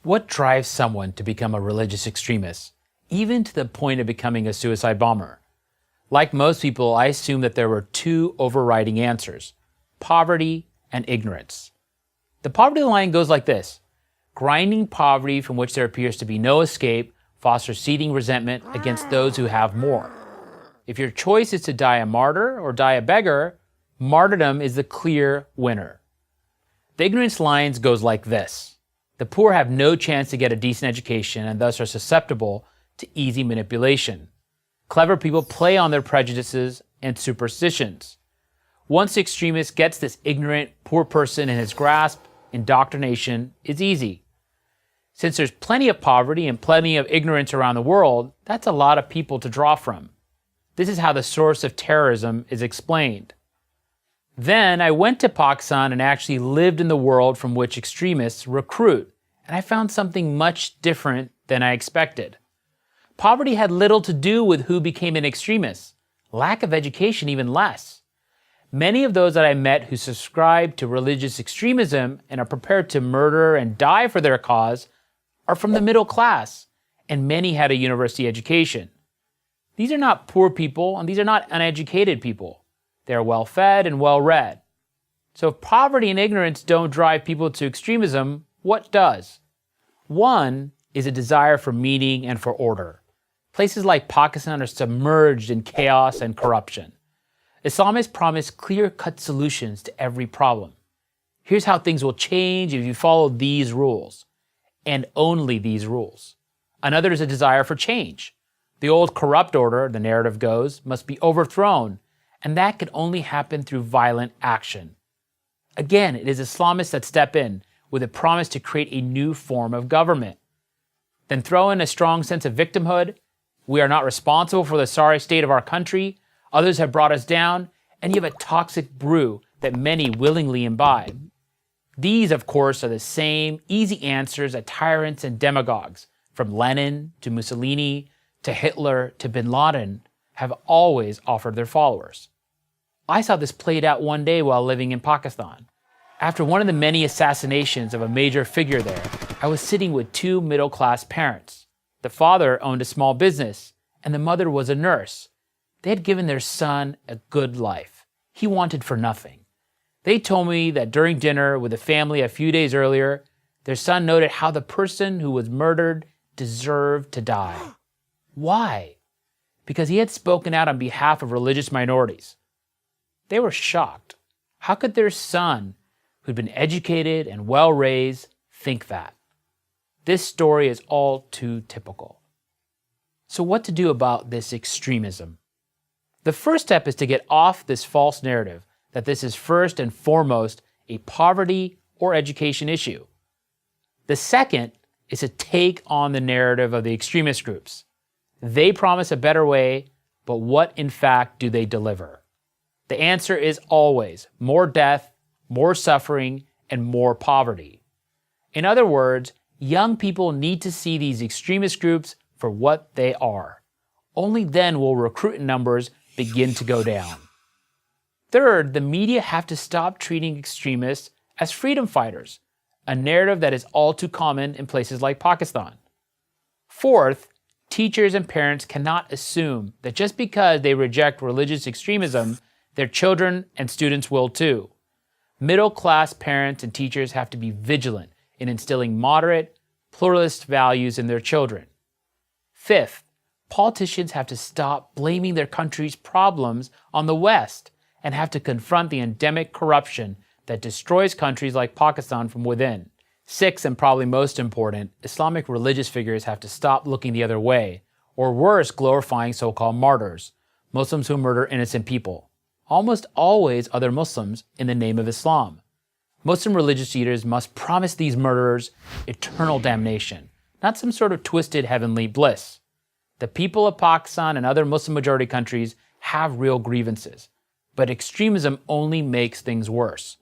What drives someone to become a religious extremist, even to the point of becoming a suicide bomber? Like most people, I assumed that there were two overriding answers: poverty and ignorance. The poverty line goes like this: grinding poverty from which there appears to be no escape fosters seething resentment against those who have more. If your choice is to die a martyr or die a beggar, martyrdom is the clear winner. The ignorance lines goes like this: the poor have no chance to get a decent education and thus are susceptible to easy manipulation. Clever people play on their prejudices and superstitions. Once the extremist gets this ignorant, poor person in his grasp, indoctrination is easy. Since there's plenty of poverty and plenty of ignorance around the world, that's a lot of people to draw from. This is how the source of terrorism is explained. Then I went to Pakistan and actually lived in the world from which extremists recruit, and I found something much different than I expected. Poverty had little to do with who became an extremist, lack of education even less. Many of those that I met who subscribe to religious extremism and are prepared to murder and die for their cause are from the middle class, and many had a university education. These are not poor people, and these are not uneducated people. They are well-fed and well-read. So if poverty and ignorance don't drive people to extremism, what does? One is a desire for meaning and for order. Places like Pakistan are submerged in chaos and corruption. Islamists promise clear-cut solutions to every problem. Here's how things will change if you follow these rules, and only these rules. Another is a desire for change. The old corrupt order, the narrative goes, must be overthrown, and that can only happen through violent action. Again, it is Islamists that step in with a promise to create a new form of government. Then throw in a strong sense of victimhood. We are not responsible for the sorry state of our country. Others have brought us down, and you have a toxic brew that many willingly imbibe. These, of course, are the same easy answers that tyrants and demagogues, from Lenin to Mussolini to Hitler to bin Laden, have always offered their followers. I saw this played out one day while living in Pakistan. After one of the many assassinations of a major figure there, I was sitting with two middle-class parents. The father owned a small business, and the mother was a nurse. They had given their son a good life. He wanted for nothing. They told me that during dinner with the family a few days earlier, their son noted how the person who was murdered deserved to die. Why? Because he had spoken out on behalf of religious minorities. They were shocked. How could their son, who'd been educated and well-raised, think that? This story is all too typical. So what to do about this extremism? The first step is to get off this false narrative that this is first and foremost a poverty or education issue. The second is to take on the narrative of the extremist groups. They promise a better way, but what in fact do they deliver? The answer is always more death, more suffering, and more poverty. In other words, young people need to see these extremist groups for what they are. Only then will recruitment numbers begin to go down. Third, the media have to stop treating extremists as freedom fighters, a narrative that is all too common in places like Pakistan. Fourth, teachers and parents cannot assume that just because they reject religious extremism, their children and students will too. Middle-class parents and teachers have to be vigilant in instilling moderate, pluralist values in their children. Fifth, politicians have to stop blaming their country's problems on the West and have to confront the endemic corruption that destroys countries like Pakistan from within. Sixth, and probably most important, Islamic religious figures have to stop looking the other way, or worse, glorifying so-called martyrs, Muslims who murder innocent people, almost always other Muslims, in the name of Islam. Muslim religious leaders must promise these murderers eternal damnation, not some sort of twisted heavenly bliss. The people of Pakistan and other Muslim-majority countries have real grievances, but extremism only makes things worse,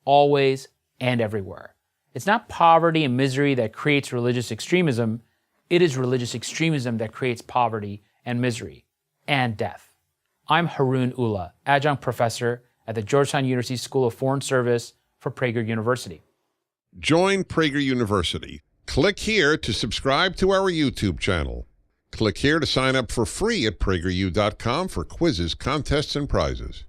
always and everywhere. It's not poverty and misery that creates religious extremism. It is religious extremism that creates poverty and misery and death. I'm Haroon Ullah, adjunct professor at the Georgetown University School of Foreign Service for Prager University. Join Prager University. Click here to subscribe to our YouTube channel. Click here to sign up for free at PragerU.com for quizzes, contests, and prizes.